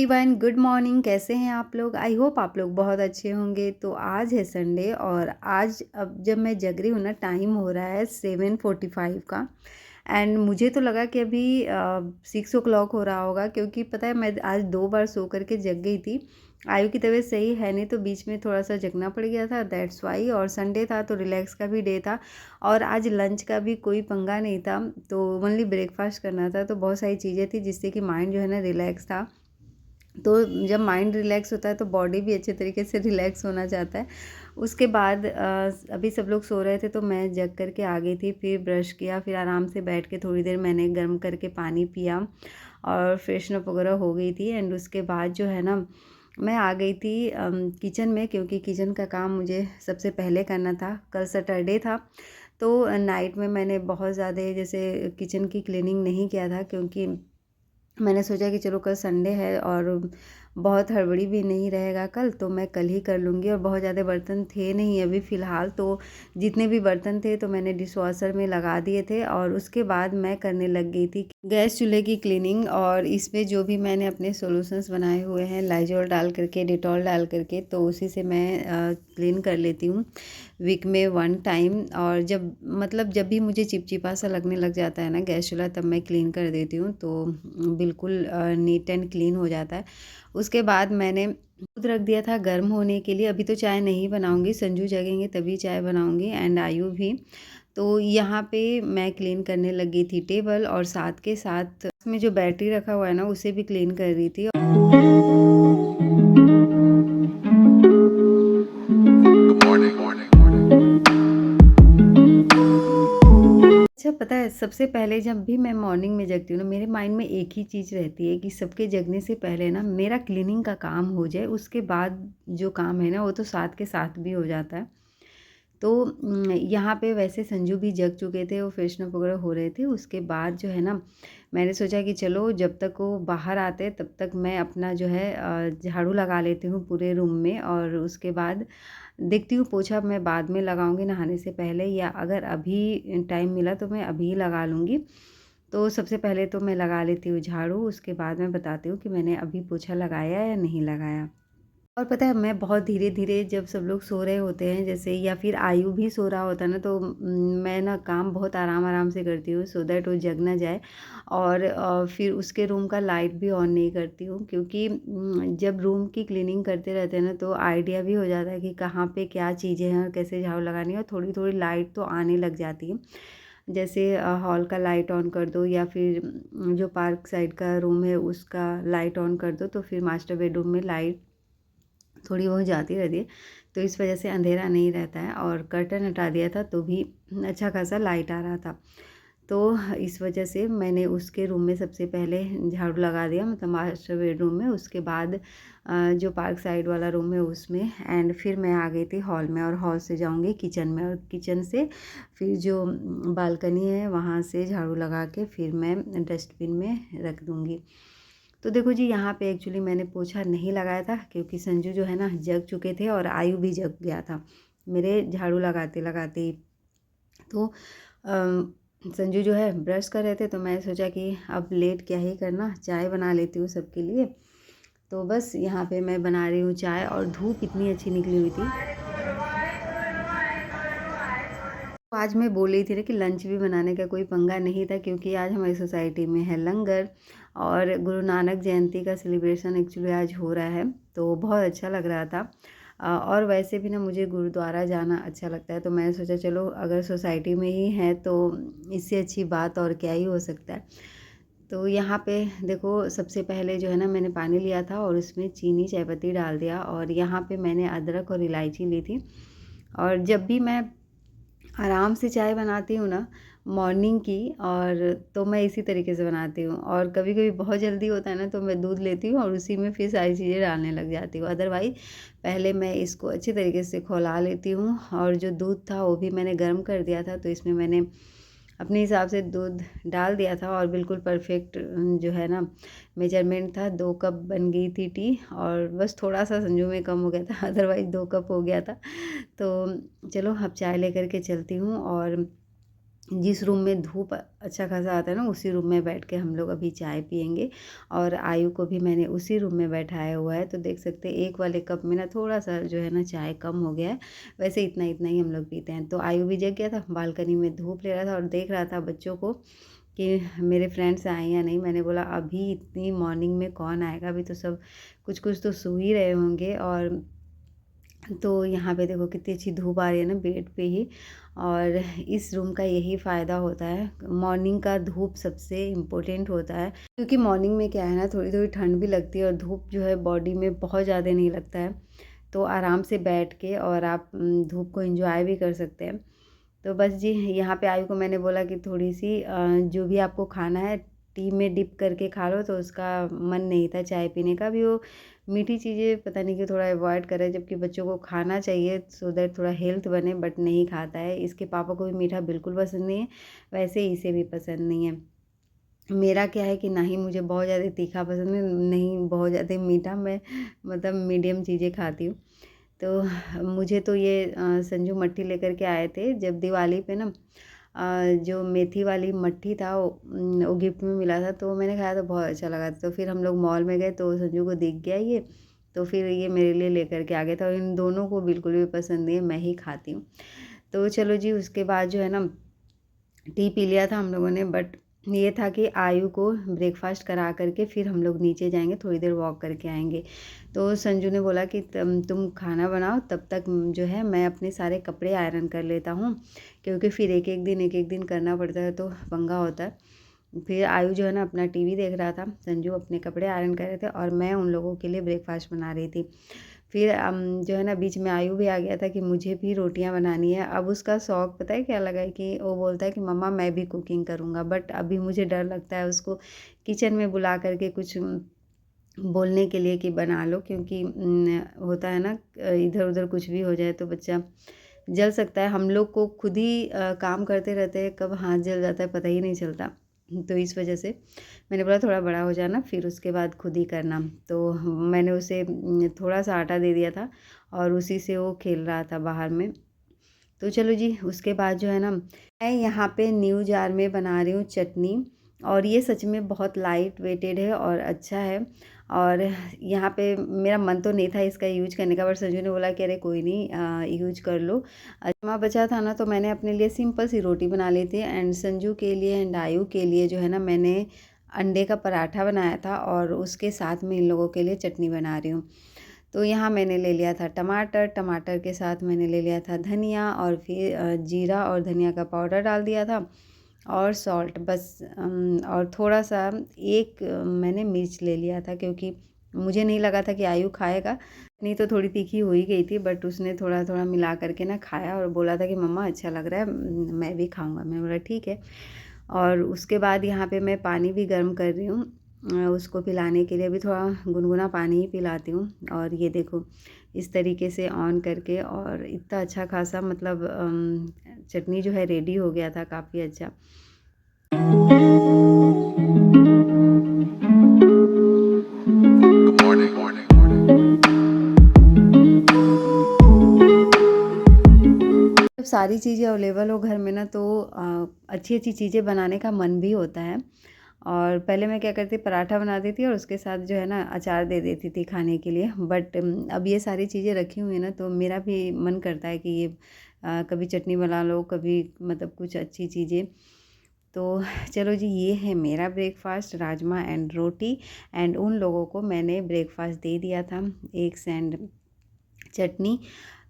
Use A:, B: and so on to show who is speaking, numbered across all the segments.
A: Everyone, good morning. कैसे हैं आप लोग? आई होप आप लोग बहुत अच्छे होंगे। तो आज है संडे और आज अब जब मैं जग रही हूँ ना, टाइम हो रहा है 7:45 का। एंड मुझे तो लगा कि अभी 6 o'clock हो रहा होगा, क्योंकि पता है मैं आज 2 बार सो करके जग गई थी। आयु की तबीयत सही है नहीं, तो बीच में थोड़ा सा जगना पड़ गया था, दैट्स वाई। और संडे था तो रिलैक्स का भी डे था और आज लंच का भी कोई पंगा नहीं था, तो ओनली ब्रेकफास्ट करना था। तो बहुत सारी चीज़ें थी जिससे कि माइंड जो है ना रिलैक्स था। तो जब माइंड रिलैक्स होता है तो बॉडी भी अच्छे तरीके से रिलैक्स होना चाहता है। उसके बाद अभी सब लोग सो रहे थे तो मैं जग करके आ गई थी। फिर ब्रश किया, फिर आराम से बैठ के थोड़ी देर मैंने गर्म करके पानी पिया और फ्रेशन अप वगैरह हो गई थी। एंड उसके बाद जो है ना, मैं आ गई थी किचन में, क्योंकि किचन का काम मुझे सबसे पहले करना था। कल सैटरडे था तो नाइट में मैंने बहुत ज़्यादा जैसे किचन की क्लीनिंग नहीं किया था, क्योंकि मैंने सोचा कि चलो कल संडे है और बहुत हड़बड़ी भी नहीं रहेगा कल, तो मैं कल ही कर लूँगी। और बहुत ज़्यादा बर्तन थे नहीं अभी फ़िलहाल, तो जितने भी बर्तन थे तो मैंने डिशवॉशर में लगा दिए थे। और उसके बाद मैं करने लग गई थी गैस चूल्हे की क्लीनिंग। और इसमें जो भी मैंने अपने सॉल्यूशंस बनाए हुए हैं, लाइजॉल डाल करके, डेटॉल डाल करके, तो उसी से मैं क्लीन कर लेती हूँ वीक में 1 टाइम। और जब भी मुझे चिपचिपा सा लगने लग जाता है ना गैस चूल्हा, तब मैं क्लीन कर देती हूँ, तो बिल्कुल नीट एंड क्लीन हो जाता है। उसके बाद मैंने दूध रख दिया था गर्म होने के लिए। अभी तो चाय नहीं बनाऊंगी, संजू जगेंगे तभी चाय बनाऊंगी, एंड आयु भी। तो यहाँ पे मैं क्लीन करने लगी थी टेबल, और साथ के साथ इसमें जो बैटरी रखा हुआ है ना, उसे भी क्लीन कर रही थी। अच्छा, पता है सबसे पहले जब भी मैं मॉर्निंग में जगती हूँ ना, मेरे माइंड में एक ही चीज़ रहती है कि सबके जगने से पहले ना मेरा क्लीनिंग का काम हो जाए। उसके बाद जो काम है ना, वो तो साथ के साथ भी हो जाता है। तो यहाँ पे वैसे संजू भी जग चुके थे, वो फ्रेशन अप वगैरह हो रहे थे। उसके बाद जो है ना, मैंने सोचा कि चलो जब तक वो बाहर आते तब तक मैं अपना जो है झाड़ू लगा लेती हूँ पूरे रूम में। और उसके बाद देखती हूँ पोछा मैं बाद में लगाऊंगी नहाने से पहले, या अगर अभी टाइम मिला तो मैं अभी लगा लूँगी। तो सबसे पहले तो मैं लगा लेती हूँ झाड़ू, उसके बाद मैं बताती हूँ कि मैंने अभी पोछा लगाया या नहीं लगाया। और पता है मैं बहुत धीरे-धीरे, जब सब लोग सो रहे होते हैं जैसे, या फिर आयु भी सो रहा होता है ना, तो मैं ना काम बहुत आराम-आराम से करती हूँ, सो दैट वो जग ना जाए। और फिर उसके रूम का लाइट भी ऑन नहीं करती हूँ, क्योंकि जब रूम की क्लीनिंग करते रहते हैं ना, तो आइडिया भी हो जाता है कि कहाँ पे क्या चीज़ें हैं और कैसे झाड़ू लगानी है। और थोड़ी-थोड़ी लाइट तो आने लग जाती है। जैसे हॉल का लाइट ऑन कर दो, या फिर जो पार्क साइड का रूम है उसका लाइट ऑन कर दो, तो फिर मास्टर बेडरूम में लाइट थोड़ी बहुत जाती रहती है, तो इस वजह से अंधेरा नहीं रहता है। और कर्टन हटा दिया था तो भी अच्छा खासा लाइट आ रहा था। तो इस वजह से मैंने उसके रूम में सबसे पहले झाड़ू लगा दिया, मतलब मास्टर बेडरूम में। उसके बाद जो पार्क साइड वाला रूम है उसमें, एंड फिर मैं आ गई थी हॉल में, और हॉल से जाऊंगी किचन में, और किचन से फिर जो बालकनी है वहाँ से झाड़ू लगा के फिर मैं डस्टबिन में रख दूँगी। तो देखो जी, यहाँ पे एक्चुअली मैंने पोछा नहीं लगाया था, क्योंकि संजू जो है ना जग चुके थे और आयु भी जग गया था मेरे झाड़ू लगाते लगाते ही। तो संजू जो है ब्रश कर रहे थे, तो मैं सोचा कि अब लेट क्या ही करना, चाय बना लेती हूँ सबके लिए। तो बस यहाँ पे मैं बना रही हूँ चाय, और धूप इतनी अच्छी निकली हुई थी। तो आज मैं बोल रही थी ना कि लंच भी बनाने का कोई पंगा नहीं था, क्योंकि आज हमारी सोसाइटी में है लंगर, और गुरु नानक जयंती का सेलिब्रेशन एक्चुअली आज हो रहा है, तो बहुत अच्छा लग रहा था। और वैसे भी ना मुझे गुरुद्वारा जाना अच्छा लगता है, तो मैंने सोचा चलो अगर सोसाइटी में ही है तो इससे अच्छी बात और क्या ही हो सकता है। तो यहाँ पे देखो, सबसे पहले जो है ना, मैंने पानी लिया था और उसमें चीनी चायपत्ती डाल दिया, और यहाँ पे मैंने अदरक और इलायची ली थी। और जब भी मैं आराम से चाय बनाती हूँ ना मॉर्निंग की, और तो मैं इसी तरीके से बनाती हूँ। और कभी कभी बहुत जल्दी होता है ना, तो मैं दूध लेती हूँ और उसी में फिर सारी चीज़ें डालने लग जाती हूँ। अदरवाइज़ पहले मैं इसको अच्छी तरीके से खौला लेती हूँ। और जो दूध था वो भी मैंने गर्म कर दिया था, तो इसमें मैंने अपने हिसाब से दूध डाल दिया था, और बिल्कुल परफेक्ट जो है ना मेजरमेंट था। 2 कप बन गई थी टी, और बस थोड़ा सा संजू में कम हो गया था, अदरवाइज़ 2 कप हो गया था। तो चलो अब चाय लेकर के चलती हूँ। और जिस रूम में धूप अच्छा खासा आता है ना, उसी रूम में बैठ के हम लोग अभी चाय पियेंगे। और आयु को भी मैंने उसी रूम में बैठाया हुआ है, तो देख सकते हैं एक वाले कप में ना थोड़ा-सा जो है ना चाय कम हो गया है, वैसे इतना-इतना ही हम लोग पीते हैं। तो आयु भी जग गया था, बालकनी में धूप ले रहा था और देख रहा था बच्चों को कि मेरे फ्रेंड्स आए या नहीं। मैंने बोला अभी इतनी मॉर्निंग में कौन आएगा, अभी तो सब कुछ-कुछ तो सो ही रहे होंगे। और तो यहाँ पे देखो कितनी अच्छी धूप आ रही है ना बेड पे ही। और इस रूम का यही फ़ायदा होता है, मॉर्निंग का धूप सबसे इम्पोर्टेंट होता है, क्योंकि मॉर्निंग में क्या है ना, थोड़ी-थोड़ी ठंड भी लगती है और धूप जो है बॉडी में बहुत ज़्यादा नहीं लगता है। तो आराम से बैठ के और आप धूप को एन्जॉय भी कर सकते हैं। तो बस जी, यहाँ पे आयु को मैंने बोला कि थोड़ी-सी जो भी आपको खाना है टी में डिप करके खा लो, तो उसका मन नहीं था चाय पीने का भी। वो मीठी चीज़ें पता नहीं क्यों थोड़ा अवॉइड कर रहा है, जबकि बच्चों को खाना चाहिए सो दैट थोड़ा हेल्थ बने, बट नहीं खाता है। इसके पापा को भी मीठा बिल्कुल पसंद नहीं है, वैसे इसे भी पसंद नहीं है। मेरा क्या है कि ना ही मुझे बहुत ज़्यादा तीखा पसंद है, नहीं बहुत ज़्यादा मीठा। मैं मतलब मीडियम चीज़ें खाती हूँ। तो मुझे तो ये संजू मट्ठी लेकर के आए थे जब दिवाली पे ना, जो मेथी वाली मट्ठी था वो गिफ्ट में मिला था, तो मैंने खाया तो बहुत अच्छा लगा था। तो फिर हम लोग मॉल में गए तो संजू को दिख गया ये, तो फिर ये मेरे लिए लेकर के आ गया था। और इन दोनों को बिल्कुल भी पसंद नहीं है, मैं ही खाती हूँ। तो चलो जी, उसके बाद जो है ना टी पी लिया था हम लोगों ने, बट ये था कि आयु को ब्रेकफास्ट करा करके फिर हम लोग नीचे जाएंगे, थोड़ी देर वॉक करके आएंगे। तो संजू ने बोला कि तुम खाना बनाओ, तब तक जो है मैं अपने सारे कपड़े आयरन कर लेता हूँ, क्योंकि फिर एक एक दिन करना पड़ता है तो पंगा होता है। फिर आयु जो है ना अपना टीवी देख रहा था, संजू अपने कपड़े आयरन कर रहे थे और मैं उन लोगों के लिए ब्रेकफास्ट बना रही थी। फिर जो है ना बीच में आयु भी आ गया था कि मुझे भी रोटियां बनानी है। अब उसका शौक पता है क्या लगा है कि वो बोलता है कि मम्मा मैं भी कुकिंग करूँगा, बट अभी मुझे डर लगता है उसको किचन में बुला करके कुछ बोलने के लिए कि बना लो, क्योंकि होता है ना इधर उधर कुछ भी हो जाए तो बच्चा जल सकता है। हम लोग को खुद ही काम करते रहते हैं, कब हाथ जल जाता है पता ही नहीं चलता। तो इस वजह से मैंने बोला थोड़ा बड़ा हो जाना, फिर उसके बाद खुद ही करना। तो मैंने उसे थोड़ा सा आटा दे दिया था और उसी से वो खेल रहा था बाहर में। तो चलो जी, उसके बाद जो है ना मैं यहाँ पे न्यू जार में बना रही हूँ चटनी। और ये सच में बहुत लाइट वेटेड है और अच्छा है। और यहाँ पे मेरा मन तो नहीं था इसका यूज करने का, बट संजू ने बोला कि अरे कोई नहीं यूज कर लो। अजमा बचा था ना, तो मैंने अपने लिए सिंपल सी रोटी बना ली थी, एंड संजू के लिए एंड आयु के लिए जो है ना मैंने अंडे का पराठा बनाया था और उसके साथ में इन लोगों के लिए चटनी बना रही हूँ। तो यहाँ मैंने ले लिया था टमाटर, टमाटर के साथ मैंने ले लिया था धनिया, और फिर जीरा और धनिया का पाउडर डाल दिया था और सॉल्ट बस। और थोड़ा सा एक मैंने मिर्च ले लिया था, क्योंकि मुझे नहीं लगा था कि आयु खाएगा, नहीं तो थोड़ी तीखी हो ही गई थी, बट उसने थोड़ा थोड़ा मिला करके ना खाया और बोला था कि मम्मा अच्छा लग रहा है, मैं भी खाऊंगा। मैंने बोला ठीक है। और उसके बाद यहाँ पे मैं पानी भी गर्म कर रही हूँ उसको पिलाने के लिए। अभी थोड़ा गुनगुना पानी ही पिलाती हूँ। और ये देखो इस तरीके से ऑन करके, और इतना अच्छा खासा मतलब चटनी जो है रेडी हो गया था, काफ़ी अच्छा। जब सारी चीज़ें अवेलेबल हो घर में ना, तो अच्छी अच्छी चीज़ें बनाने का मन भी होता है। और पहले मैं क्या करती, पराठा बनाती थी और उसके साथ जो है ना अचार दे देती थी खाने के लिए। बट अब ये सारी चीज़ें रखी हुई हैं ना, तो मेरा भी मन करता है कि ये कभी चटनी बना लो, कभी मतलब कुछ अच्छी चीज़ें। तो चलो जी, ये है मेरा breakfast, rajma and roti. And उन लोगों को मैंने ब्रेकफास्ट दे दिया था, एग्स एंड चटनी।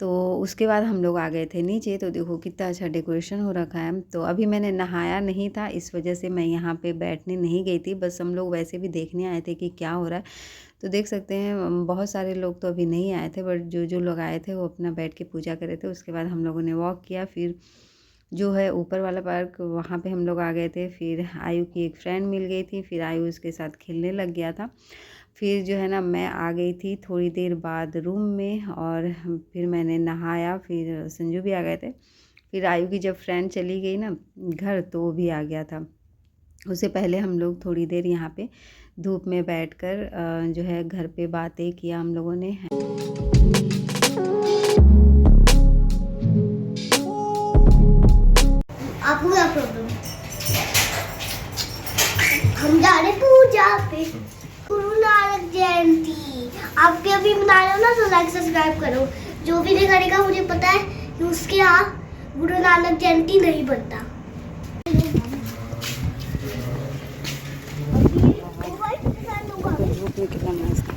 A: तो उसके बाद हम लोग आ गए थे नीचे, तो देखो कितना अच्छा डेकोरेशन हो रखा है। तो अभी मैंने नहाया नहीं था, इस वजह से मैं यहाँ पे बैठने नहीं गई थी, बस हम लोग वैसे भी देखने आए थे कि क्या हो रहा है। तो देख सकते हैं बहुत सारे लोग तो अभी नहीं आए थे, बट जो जो लोग आए थे वो अपना बैठ के पूजा कर रहे थे। उसके बाद हम लोगों ने वॉक किया, फिर जो है ऊपर वाला पार्क वहाँ पे हम लोग आ गए थे। फिर आयु की एक फ्रेंड मिल गई थी, फिर आयु उसके साथ खेलने लग गया था। फिर जो है ना मैं आ गई थी थोड़ी देर बाद रूम में, और फिर मैंने नहाया, फिर संजू भी आ गए थे। फिर आयु की जब फ्रेंड चली गई ना घर, तो वो भी आ गया था। उससे पहले हम लोग थोड़ी देर यहाँ पे धूप में बैठकर जो है घर पे बातें किया हम लोगों ने।
B: आप पूरा प्रॉब्लम। हम जा रहे पूजा पे, गुरु नानक जयंती। आप भी अभी मना रहे हो ना, तो लाइक सब्सक्राइब करो। जो भी नहीं करेगा, मुझे पता है कि उसके यहाँ गुरु नानक जयंती नहीं बनता।
A: कितना मस्त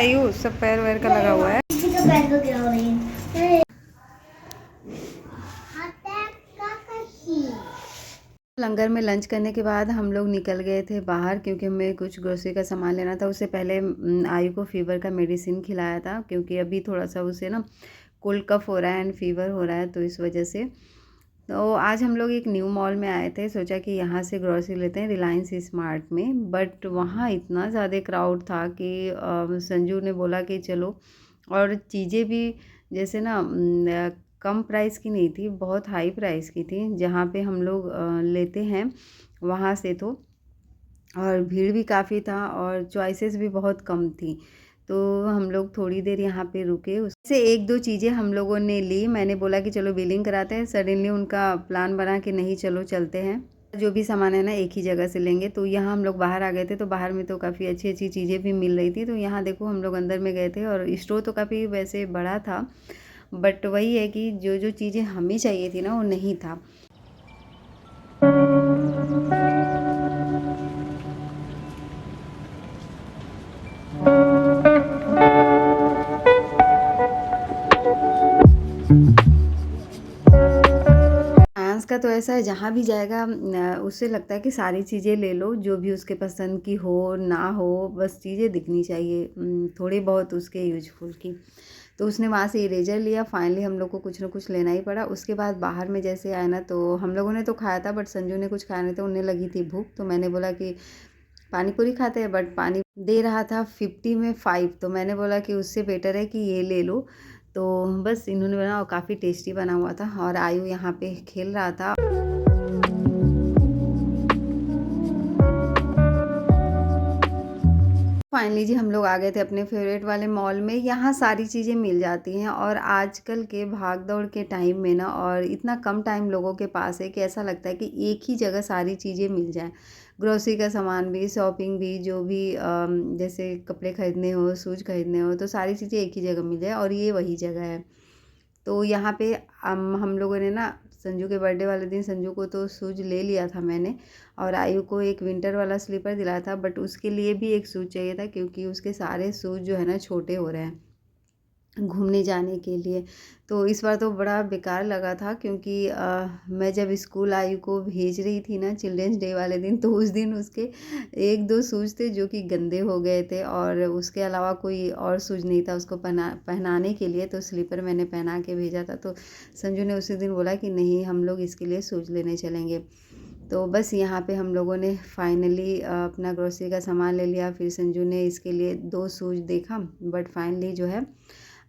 A: आयु सब पैर वैर का लगा हुआ है।
B: किसी का पैर को गिरा हुआ है।
A: लंगर में लंच करने के बाद हम लोग निकल गए थे बाहर, क्योंकि हमें कुछ ग्रोसरी का सामान लेना था। उससे पहले आयु को फीवर का मेडिसिन खिलाया था, क्योंकि अभी थोड़ा सा उसे ना कोल्ड कफ हो रहा है एंड फीवर हो रहा है, तो इस वजह से। तो आज हम लोग एक न्यू मॉल में आए थे, सोचा कि यहाँ से ग्रोसरी लेते हैं रिलायंस स्मार्ट में। बट वहाँ इतना ज़्यादा क्राउड था कि संजू ने बोला कि चलो, और चीज़ें भी जैसे ना कम प्राइस की नहीं थी, बहुत हाई प्राइस की थी जहाँ पे हम लोग लेते हैं वहाँ से। तो और भीड़ भी काफ़ी था और चॉइसेस भी बहुत कम थी, तो हम लोग थोड़ी देर यहाँ पे रुके। उससे एक दो चीज़ें हम लोगों ने ली। मैंने बोला कि चलो बिलिंग कराते हैं, सडनली उनका प्लान बना कि नहीं चलो चलते हैं, जो भी सामान है ना एक ही जगह से लेंगे। तो यहाँ हम लोग बाहर आ गए थे, तो बाहर में तो काफ़ी अच्छी अच्छी चीज़ें भी मिल रही थी। तो यहाँ देखो हम लोग अंदर में गए थे, और स्टोर तो काफ़ी वैसे बड़ा था, बट वही है कि जो जो चीज़ें हमें चाहिए थी ना वो नहीं था। फ्रांस का तो ऐसा है, जहाँ भी जाएगा उससे लगता है कि सारी चीज़ें ले लो, जो भी उसके पसंद की हो ना हो, बस चीज़ें दिखनी चाहिए थोड़ी बहुत उसके यूजफुल की। तो उसने वहाँ से इरेजर लिया। फाइनली हम लोग को कुछ ना कुछ लेना ही पड़ा। उसके बाद बाहर में जैसे आया ना, तो हम लोगों ने तो खाया था, बट संजू ने कुछ खाया नहीं था, उन्हें लगी थी भूख। तो मैंने बोला कि पानी पूरी खाते हैं, बट पानी दे रहा था 50 में 5, तो मैंने बोला कि उससे बेटर है कि ये ले लो। तो बस इन्होंने बना, और काफ़ी टेस्टी बना हुआ था, और आयु यहाँ पे खेल रहा था। फाइनली जी हम लोग आ गए थे अपने फेवरेट वाले मॉल में। यहाँ सारी चीज़ें मिल जाती हैं और आजकल के भाग-दौड़ के टाइम में ना और इतना कम टाइम लोगों के पास है कि ऐसा लगता है कि एक ही जगह सारी चीज़ें मिल जाएँ। ग्रोसरी का सामान भी, शॉपिंग भी, जो भी जैसे कपड़े खरीदने हो, शूज़ खरीदने हो, तो सारी चीज़ें एक ही जगह मिल जाए और ये वही जगह है। तो यहाँ पे हम लोगों ने ना संजू के बर्थडे वाले दिन संजू को तो शूज़ ले लिया था मैंने और आयु को एक विंटर वाला स्लीपर दिलाया था, बट उसके लिए भी एक शूज़ चाहिए था क्योंकि उसके सारे शूज़ जो है ना छोटे हो रहे हैं घूमने जाने के लिए। तो इस बार तो बड़ा बेकार लगा था क्योंकि मैं जब स्कूल आयु को भेज रही थी ना चिल्ड्रंस डे वाले दिन, तो उस दिन उसके 1-2 शूज़ थे जो कि गंदे हो गए थे और उसके अलावा कोई और शूज़ नहीं था उसको पहनाने के लिए, तो स्लीपर मैंने पहना के भेजा था। तो संजू ने उसी दिन बोला कि नहीं, हम लोग इसके लिए शूज़ लेने चलेंगे। तो बस यहाँ पे हम लोगों ने फाइनली अपना ग्रोसरी का सामान ले लिया। फिर संजू ने इसके लिए 2 शूज़ देखा, बट फाइनली जो है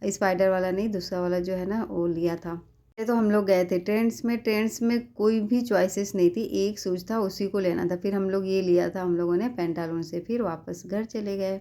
A: स्पाइडर वाला नहीं, दूसरा वाला जो है ना वो लिया था। ये तो हम लोग गए थे ट्रेंड्स में कोई भी चॉइसेस नहीं थी, एक शूज़ था उसी को लेना था। फिर हम लोग ये लिया था हम लोगों ने पेंटालून से, फिर वापस घर चले गए।